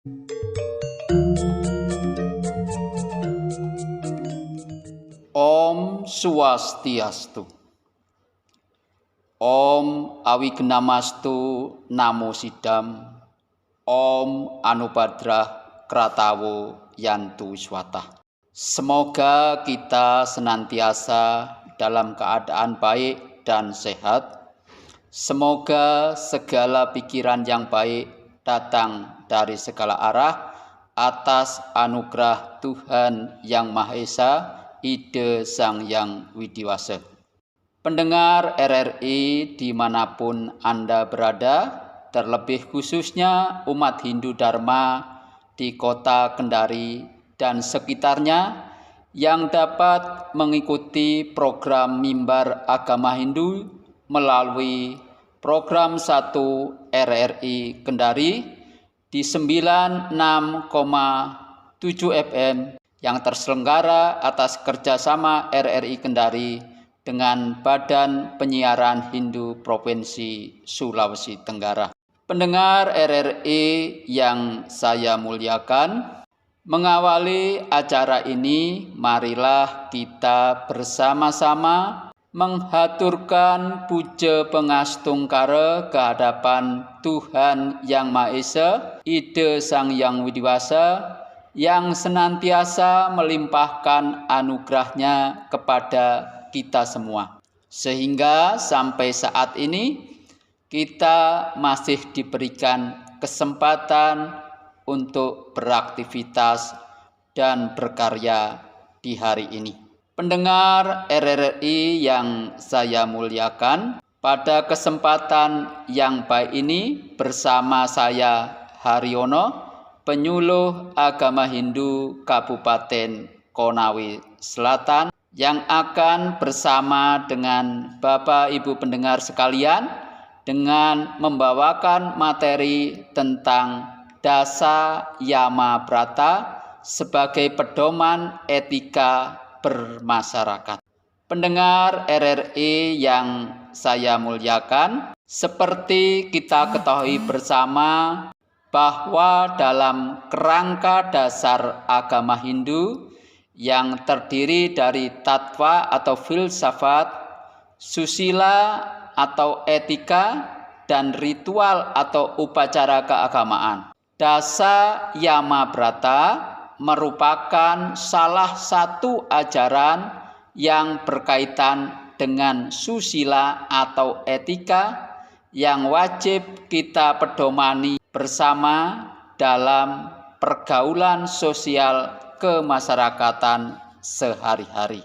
Om Swastiastu. Om Awignamastu Namo Sidam. Om Anubadrah Kratawo Yantu Swatah. Semoga kita senantiasa dalam keadaan baik dan sehat. Semoga segala pikiran yang baik datang dari segala arah atas anugerah Tuhan Yang Maha Esa, Ide Sang Yang Widiwasa. Pendengar RRI dimanapun Anda berada, terlebih khususnya umat Hindu Dharma di kota Kendari dan sekitarnya yang dapat mengikuti program Mimbar Agama Hindu melalui program 1 RRI Kendari di 96,7 FM yang terselenggara atas kerjasama RRI Kendari dengan Badan Penyiaran Hindu Provinsi Sulawesi Tenggara. Pendengar RRI yang saya muliakan, mengawali acara ini marilah kita bersama-sama menghaturkan puja pengastungkara kehadapan Tuhan Yang Maha Esa, Ide Sang Yang Widiwasa, yang senantiasa melimpahkan anugerahnya kepada kita semua. Sehingga sampai saat ini kita masih diberikan kesempatan untuk beraktivitas dan berkarya di hari ini. Pendengar RRI yang saya muliakan, pada kesempatan yang baik ini bersama saya Haryono, penyuluh agama Hindu Kabupaten Konawe Selatan, yang akan bersama dengan Bapak Ibu pendengar sekalian dengan membawakan materi tentang Dasa Yama Brata sebagai pedoman etika bermasyarakat. Pendengar RRI yang saya muliakan, seperti kita ketahui bersama bahwa dalam kerangka dasar agama Hindu yang terdiri dari tatwa atau filsafat, susila atau etika, dan ritual atau upacara keagamaan, Dasa Yama Brata merupakan salah satu ajaran yang berkaitan dengan susila atau etika yang wajib kita pedomani bersama dalam pergaulan sosial kemasyarakatan sehari-hari.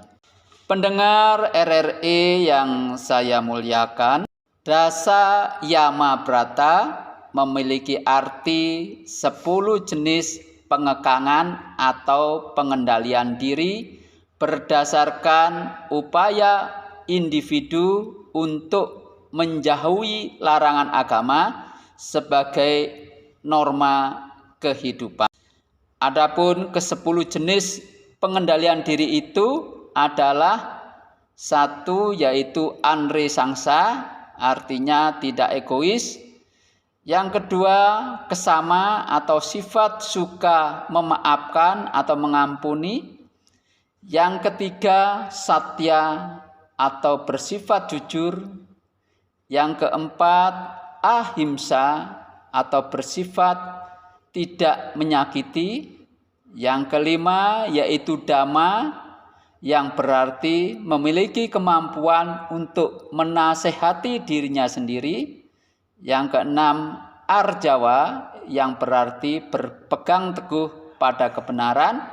Pendengar RRI yang saya muliakan, Dasa Yama Brata memiliki arti 10 jenis pengekangan atau pengendalian diri berdasarkan upaya individu untuk menjauhi larangan agama sebagai norma kehidupan. Adapun ke-10 jenis pengendalian diri itu adalah satu, yaitu anre sangsa, artinya tidak egois. Yang kedua, kesama atau sifat suka memaafkan atau mengampuni. Yang ketiga, satya atau bersifat jujur. Yang keempat, ahimsa atau bersifat tidak menyakiti. Yang kelima yaitu dhamma, yang berarti memiliki kemampuan untuk menasehati dirinya sendiri. Yang keenam, arjawa, yang berarti berpegang teguh pada kebenaran.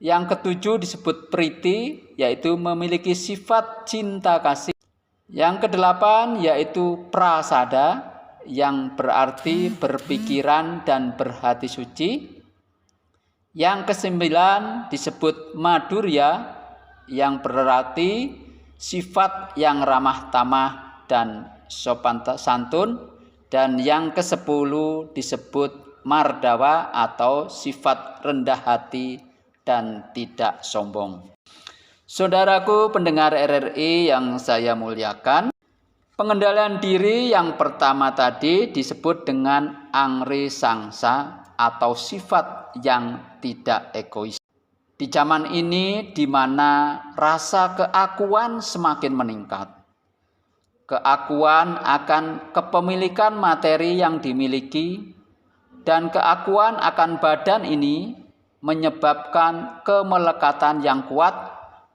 Yang ketujuh disebut priti, yaitu memiliki sifat cinta kasih. Yang kedelapan yaitu prasada, yang berarti berpikiran dan berhati suci. Yang kesembilan disebut madurya, yang berarti sifat yang ramah tamah dan sopan santun. Dan yang ke-10 disebut mardawa atau sifat rendah hati dan tidak sombong. Saudaraku pendengar RRI yang saya muliakan, pengendalian diri yang pertama tadi disebut dengan angre sangsa atau sifat yang tidak egois. Di zaman ini di mana rasa keakuan semakin meningkat, keakuan akan kepemilikan materi yang dimiliki dan keakuan akan badan ini menyebabkan kemelekatan yang kuat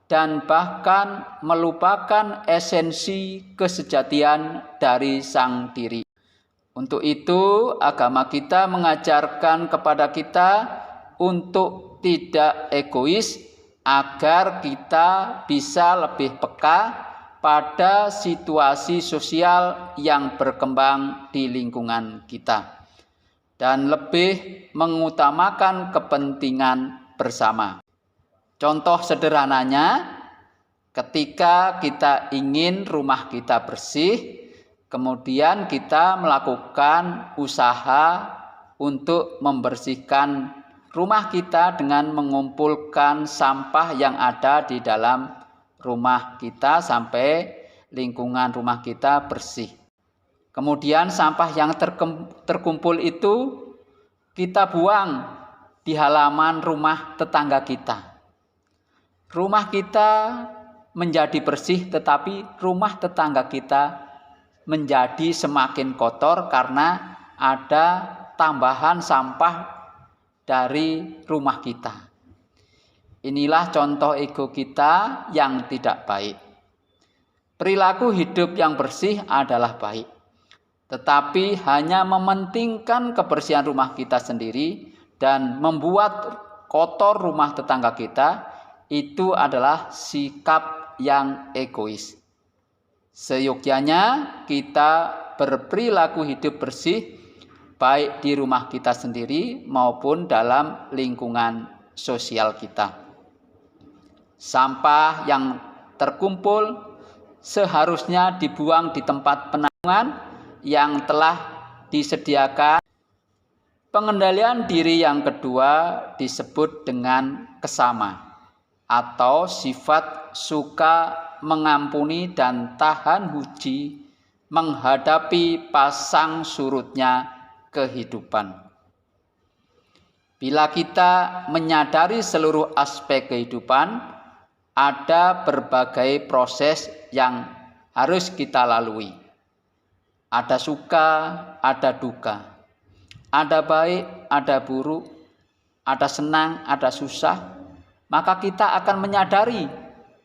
dan bahkan melupakan esensi kesejatian dari sang diri. Untuk itu, agama kita mengajarkan kepada kita untuk tidak egois agar kita bisa lebih peka pada situasi sosial yang berkembang di lingkungan kita dan lebih mengutamakan kepentingan bersama. Contoh sederhananya, ketika kita ingin rumah kita bersih, kemudian kita melakukan usaha untuk membersihkan rumah kita dengan mengumpulkan sampah yang ada di dalam rumah kita sampai lingkungan rumah kita bersih. Kemudian sampah yang terkumpul itu kita buang di halaman rumah tetangga kita. Rumah kita menjadi bersih, tetapi rumah tetangga kita menjadi semakin kotor karena ada tambahan sampah dari rumah kita. Inilah contoh ego kita yang tidak baik. Perilaku hidup yang bersih adalah baik, tetapi hanya mementingkan kebersihan rumah kita sendiri dan membuat kotor rumah tetangga kita, itu adalah sikap yang egois. Seyogyanya kita berperilaku hidup bersih baik di rumah kita sendiri maupun dalam lingkungan sosial kita. Sampah yang terkumpul seharusnya dibuang di tempat penampungan yang telah disediakan. Pengendalian diri yang kedua disebut dengan kesama atau sifat suka mengampuni dan tahan huji menghadapi pasang surutnya kehidupan. Bila kita menyadari seluruh aspek kehidupan, ada berbagai proses yang harus kita lalui. Ada suka, ada duka. Ada baik, ada buruk, ada senang, ada susah. Maka kita akan menyadari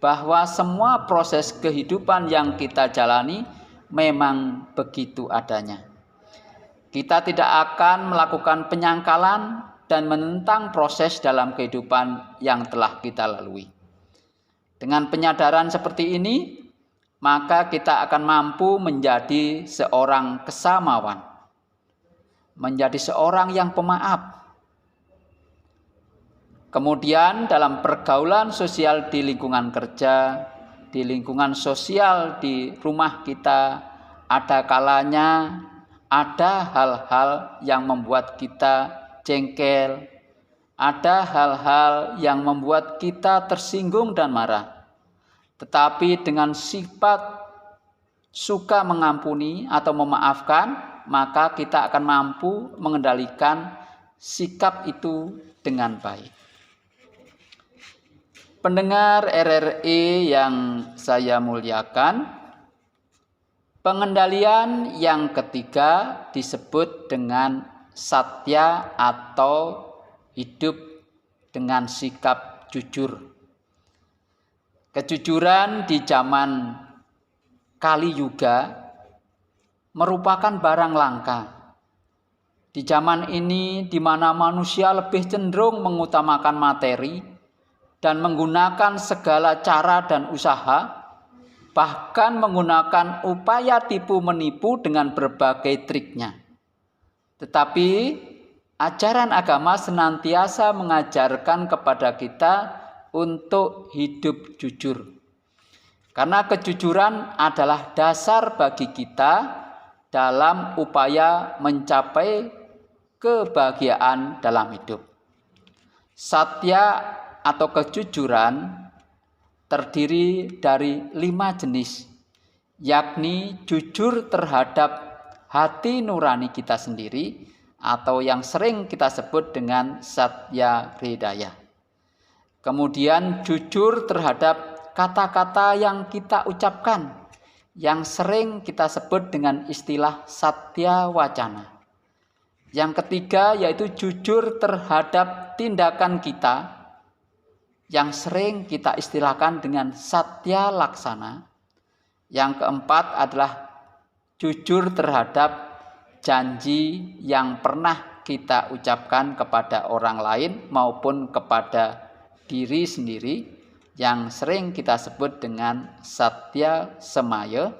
bahwa semua proses kehidupan yang kita jalani memang begitu adanya. Kita tidak akan melakukan penyangkalan dan menentang proses dalam kehidupan yang telah kita lalui. Dengan penyadaran seperti ini, maka kita akan mampu menjadi seorang kesamawan, menjadi seorang yang pemaaf. Kemudian dalam pergaulan sosial di lingkungan kerja, di lingkungan sosial di rumah kita, ada kalanya ada hal-hal yang membuat kita jengkel, ada hal-hal yang membuat kita tersinggung dan marah. Tetapi dengan sifat suka mengampuni atau memaafkan, maka kita akan mampu mengendalikan sikap itu dengan baik. Pendengar RRI yang saya muliakan, pengendalian yang ketiga disebut dengan satya atau hidup dengan sikap jujur. Kejujuran di zaman Kali Yuga merupakan barang langka. Di zaman ini di mana manusia lebih cenderung mengutamakan materi dan menggunakan segala cara dan usaha, bahkan menggunakan upaya tipu menipu dengan berbagai triknya. Tetapi ajaran agama senantiasa mengajarkan kepada kita untuk hidup jujur. Karena kejujuran adalah dasar bagi kita dalam upaya mencapai kebahagiaan dalam hidup. Satya atau kejujuran terdiri dari 5 jenis, yakni jujur terhadap hati nurani kita sendiri, atau yang sering kita sebut dengan Satya Hridaya. Kemudian jujur terhadap kata-kata yang kita ucapkan, yang sering kita sebut dengan istilah Satya Wacana. Yang ketiga yaitu jujur terhadap tindakan kita, yang sering kita istilahkan dengan Satya Laksana. Yang keempat adalah jujur terhadap janji yang pernah kita ucapkan kepada orang lain maupun kepada diri sendiri, yang sering kita sebut dengan Satya Semaya.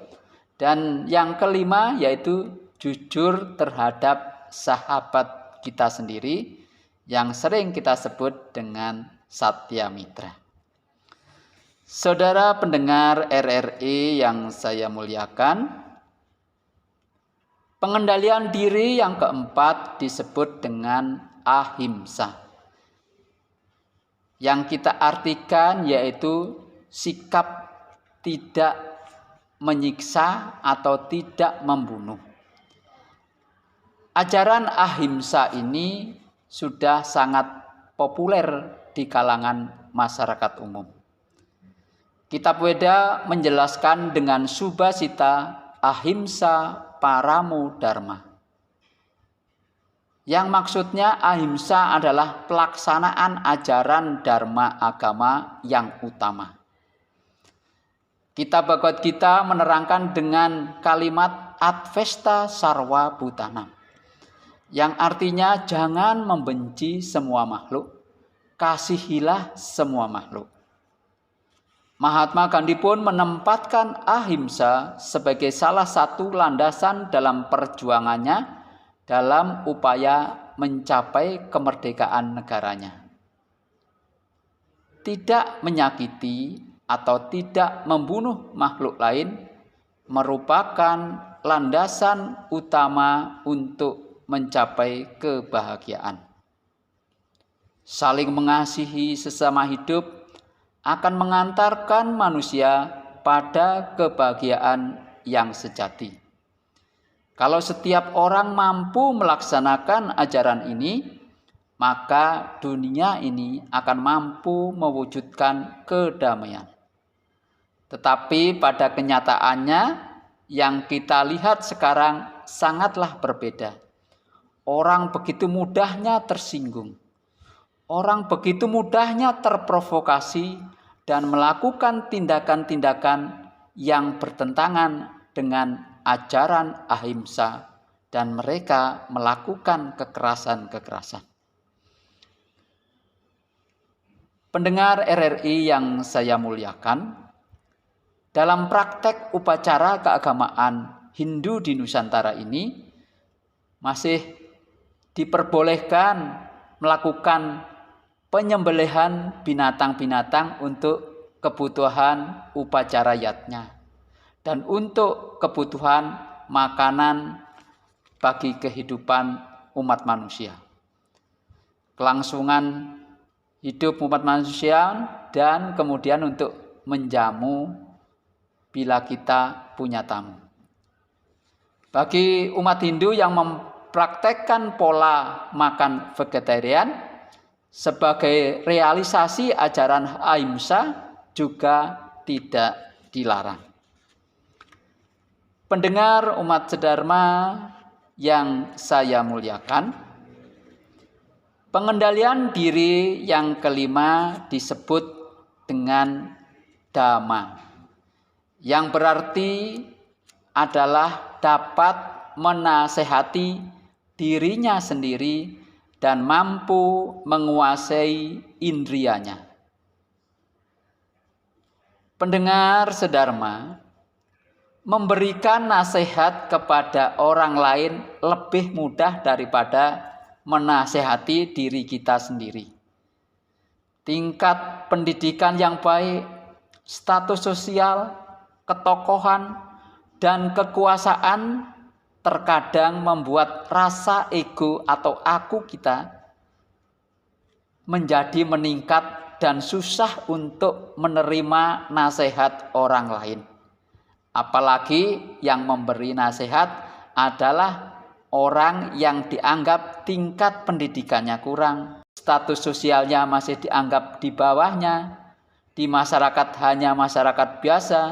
Dan yang kelima yaitu jujur terhadap sahabat kita sendiri, yang sering kita sebut dengan Satya Mitra. Saudara pendengar RRI yang saya muliakan, pengendalian diri yang keempat disebut dengan ahimsa, yang kita artikan yaitu sikap tidak menyiksa atau tidak membunuh. Ajaran ahimsa ini sudah sangat populer di kalangan masyarakat umum. Kitab Weda menjelaskan dengan subhasita ahimsa paramo dharma. Yang maksudnya ahimsa adalah pelaksanaan ajaran dharma agama yang utama. Kitab Bhagavad Gita menerangkan dengan kalimat advesta sarva bhutana, yang artinya jangan membenci semua makhluk, kasihilah semua makhluk. Mahatma Gandhi pun menempatkan ahimsa sebagai salah satu landasan dalam perjuangannya dalam upaya mencapai kemerdekaan negaranya. Tidak menyakiti atau tidak membunuh makhluk lain merupakan landasan utama untuk mencapai kebahagiaan. Saling mengasihi sesama hidup akan mengantarkan manusia pada kebahagiaan yang sejati. Kalau setiap orang mampu melaksanakan ajaran ini, maka dunia ini akan mampu mewujudkan kedamaian. Tetapi pada kenyataannya yang kita lihat sekarang sangatlah berbeda. Orang begitu mudahnya tersinggung. Orang begitu mudahnya terprovokasi dan melakukan tindakan-tindakan yang bertentangan dengan ajaran ahimsa, dan mereka melakukan kekerasan-kekerasan. Pendengar RRI yang saya muliakan, dalam praktek upacara keagamaan Hindu di Nusantara ini masih diperbolehkan melakukan penyembelihan binatang-binatang untuk kebutuhan upacara yatnya dan untuk kebutuhan makanan bagi kehidupan umat manusia, kelangsungan hidup umat manusia, dan kemudian untuk menjamu bila kita punya tamu. Bagi umat Hindu yang mempraktekkan pola makan vegetarian sebagai realisasi ajaran ahimsa juga tidak dilarang. Pendengar umat sedharma yang saya muliakan, pengendalian diri yang kelima disebut dengan dhamma, yang berarti adalah dapat menasehati dirinya sendiri dan mampu menguasai indrianya. Pendengar sedharma, memberikan nasihat kepada orang lain lebih mudah daripada menasehati diri kita sendiri. Tingkat pendidikan yang baik, status sosial, ketokohan, dan kekuasaan terkadang membuat rasa ego atau aku kita menjadi meningkat dan susah untuk menerima nasihat orang lain. Apalagi yang memberi nasihat adalah orang yang dianggap tingkat pendidikannya kurang, status sosialnya masih dianggap di bawahnya, di masyarakat hanya masyarakat biasa,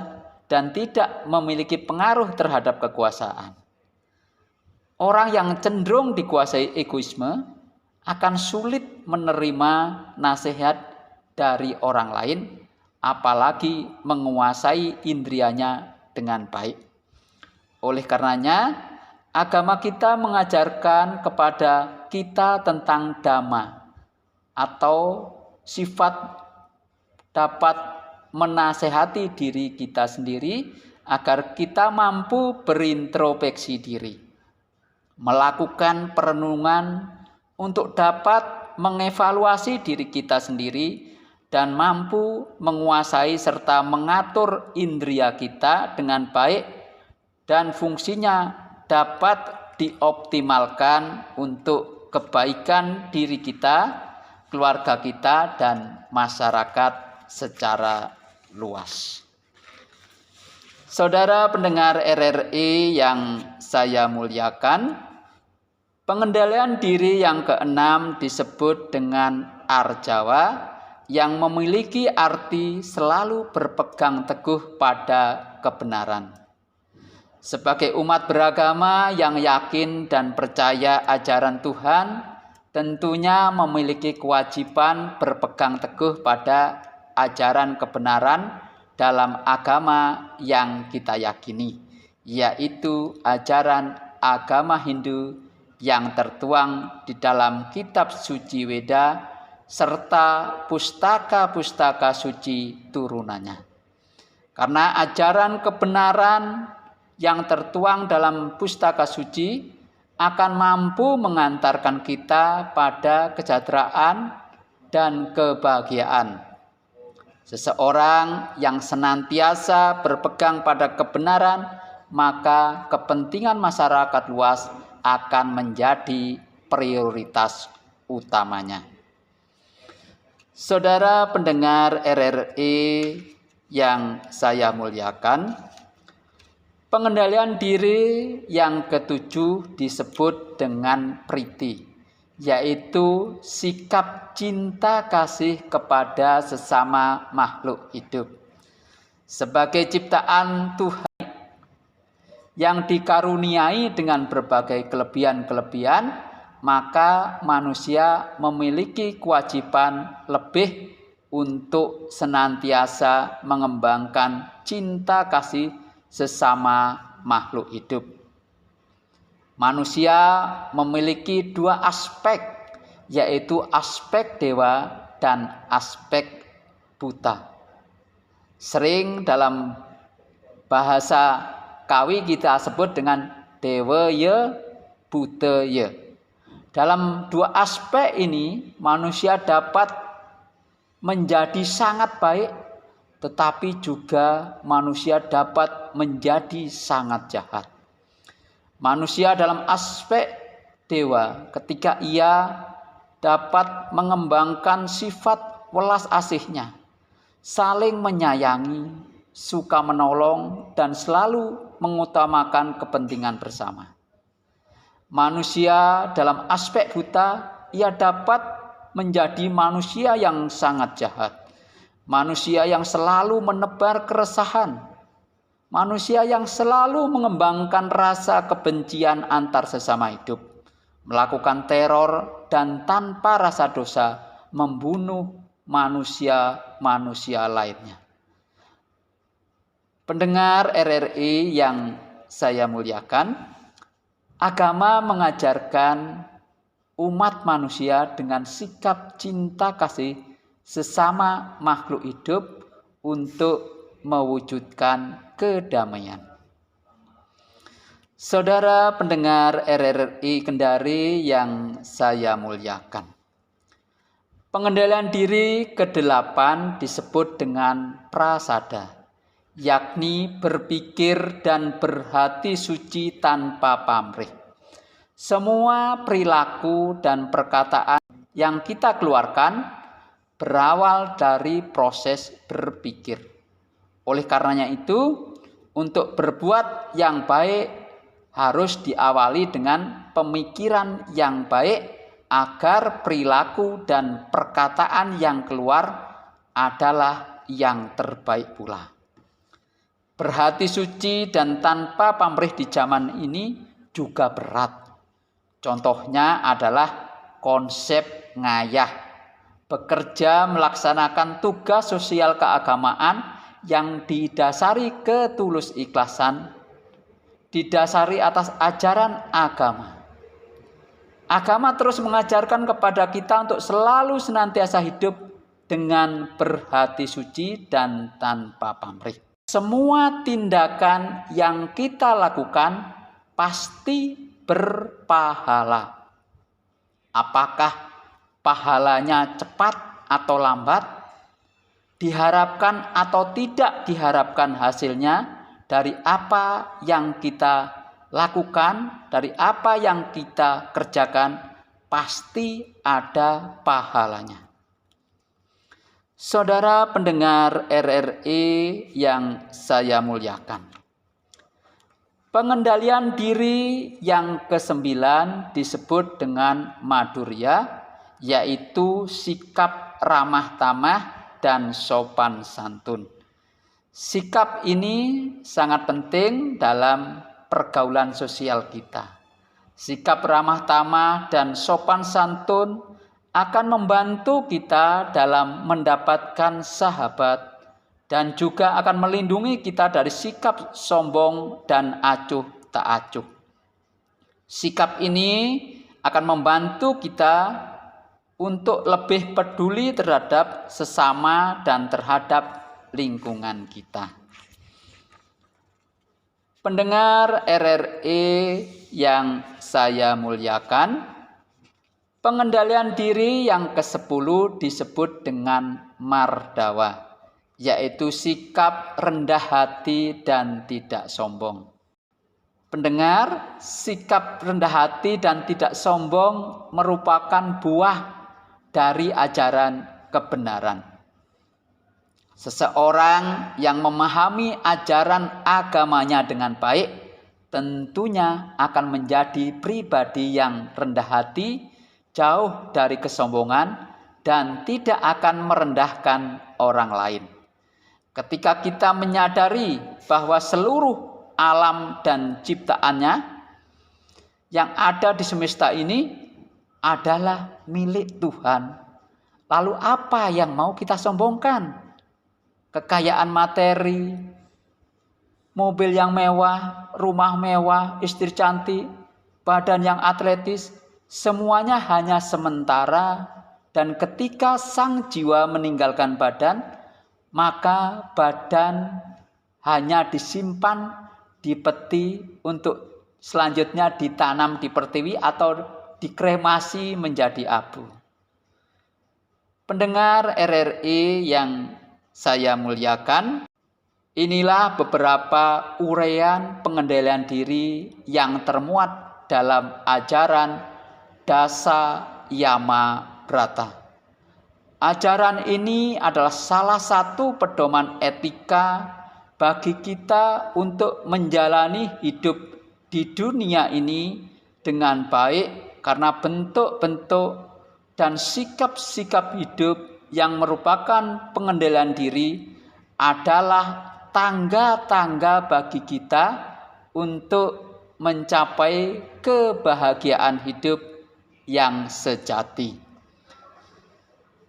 dan tidak memiliki pengaruh terhadap kekuasaan. Orang yang cenderung dikuasai egoisme akan sulit menerima nasihat dari orang lain, apalagi menguasai indrianya dengan baik. Oleh karenanya, agama kita mengajarkan kepada kita tentang dhamma atau sifat dapat menasehati diri kita sendiri agar kita mampu berintrospeksi diri, melakukan perenungan untuk dapat mengevaluasi diri kita sendiri dan mampu menguasai serta mengatur indria kita dengan baik dan fungsinya dapat dioptimalkan untuk kebaikan diri kita, keluarga kita, dan masyarakat secara luas. Saudara pendengar RRI yang saya muliakan, pengendalian diri yang keenam disebut dengan arjawa, yang memiliki arti selalu berpegang teguh pada kebenaran. Sebagai umat beragama yang yakin dan percaya ajaran Tuhan, tentunya memiliki kewajiban berpegang teguh pada ajaran kebenaran dalam agama yang kita yakini, yaitu ajaran agama Hindu yang tertuang di dalam kitab suci Weda serta pustaka-pustaka suci turunannya. Karena ajaran kebenaran yang tertuang dalam pustaka suci akan mampu mengantarkan kita pada kesejahteraan dan kebahagiaan. Seseorang yang senantiasa berpegang pada kebenaran, maka kepentingan masyarakat luas akan menjadi prioritas utamanya. Saudara pendengar RRI yang saya muliakan, pengendalian diri yang ketujuh disebut dengan priti, yaitu sikap cinta kasih kepada sesama makhluk hidup. Sebagai ciptaan Tuhan yang dikaruniai dengan berbagai kelebihan-kelebihan, maka manusia memiliki kewajiban lebih untuk senantiasa mengembangkan cinta kasih sesama makhluk hidup. Manusia memiliki dua aspek, yaitu aspek dewa dan aspek buta. Sering dalam bahasa Kawi kita sebut dengan dewa ya, buta ya. Dalam dua aspek ini manusia dapat menjadi sangat baik, tetapi juga manusia dapat menjadi sangat jahat. Manusia dalam aspek dewa ketika ia dapat mengembangkan sifat welas asihnya, saling menyayangi, suka menolong, dan selalu mengutamakan kepentingan bersama. Manusia dalam aspek buta, ia dapat menjadi manusia yang sangat jahat. Manusia yang selalu menebar keresahan. Manusia yang selalu mengembangkan rasa kebencian antar sesama hidup. Melakukan teror dan tanpa rasa dosa membunuh manusia-manusia lainnya. Pendengar RRI yang saya muliakan, agama mengajarkan umat manusia dengan sikap cinta kasih sesama makhluk hidup untuk mewujudkan kedamaian. Saudara pendengar RRI Kendari yang saya muliakan, pengendalian diri ke-8 disebut dengan prasada, yakni berpikir dan berhati suci tanpa pamrih. Semua perilaku dan perkataan yang kita keluarkan berawal dari proses berpikir. Oleh karenanya itu, untuk berbuat yang baik harus diawali dengan pemikiran yang baik agar perilaku dan perkataan yang keluar adalah yang terbaik pula. Berhati suci dan tanpa pamrih di zaman ini juga berat. Contohnya adalah konsep ngayah, bekerja melaksanakan tugas sosial keagamaan yang didasari ketulus ikhlasan, didasari atas ajaran agama. Agama terus mengajarkan kepada kita untuk selalu senantiasa hidup dengan berhati suci dan tanpa pamrih. Semua tindakan yang kita lakukan pasti berpahala. Apakah pahalanya cepat atau lambat, diharapkan atau tidak diharapkan hasilnya dari apa yang kita lakukan, dari apa yang kita kerjakan, pasti ada pahalanya. Saudara pendengar RRI yang saya muliakan, pengendalian diri yang ke-9 disebut dengan madurya, yaitu sikap ramah tamah dan sopan santun. Sikap ini sangat penting dalam pergaulan sosial kita. Sikap ramah tamah dan sopan santun akan membantu kita dalam mendapatkan sahabat dan juga akan melindungi kita dari sikap sombong dan acuh tak acuh. Sikap ini akan membantu kita untuk lebih peduli terhadap sesama dan terhadap lingkungan kita. Pendengar RRI yang saya muliakan, pengendalian diri yang ke-10 disebut dengan mardawa, yaitu sikap rendah hati dan tidak sombong. Pendengar, sikap rendah hati dan tidak sombong merupakan buah dari ajaran kebenaran. Seseorang yang memahami ajaran agamanya dengan baik tentunya akan menjadi pribadi yang rendah hati, jauh dari kesombongan, dan tidak akan merendahkan orang lain. Ketika kita menyadari bahwa seluruh alam dan ciptaannya yang ada di semesta ini adalah milik Tuhan, lalu apa yang mau kita sombongkan? Kekayaan materi, mobil yang mewah, rumah mewah, istri cantik, badan yang atletis, semuanya hanya sementara, dan ketika sang jiwa meninggalkan badan, maka badan hanya disimpan di peti untuk selanjutnya ditanam di pertiwi atau dikremasi menjadi abu. Pendengar RRI yang saya muliakan, inilah beberapa uraian pengendalian diri yang termuat dalam ajaran Dasa Yama Brata. Ajaran ini adalah salah satu pedoman etika bagi kita untuk menjalani hidup di dunia ini dengan baik, karena bentuk-bentuk dan sikap-sikap hidup yang merupakan pengendalian diri adalah tangga-tangga bagi kita untuk mencapai kebahagiaan hidup yang sejati.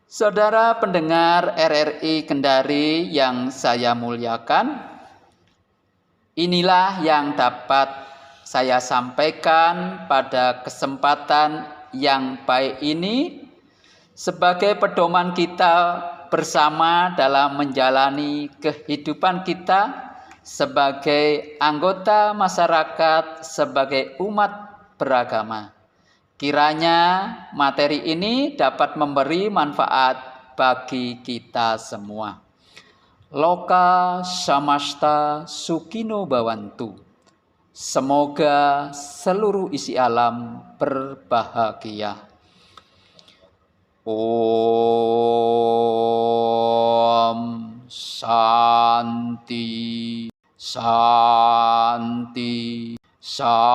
Saudara pendengar RRI Kendari yang saya muliakan, inilah yang dapat saya sampaikan pada kesempatan yang baik ini sebagai pedoman kita bersama dalam menjalani kehidupan kita sebagai anggota masyarakat, sebagai umat beragama. Kiranya materi ini dapat memberi manfaat bagi kita semua. Loka samasta sukino bawantu. Semoga seluruh isi alam berbahagia. Om Santi, Santi, Santi.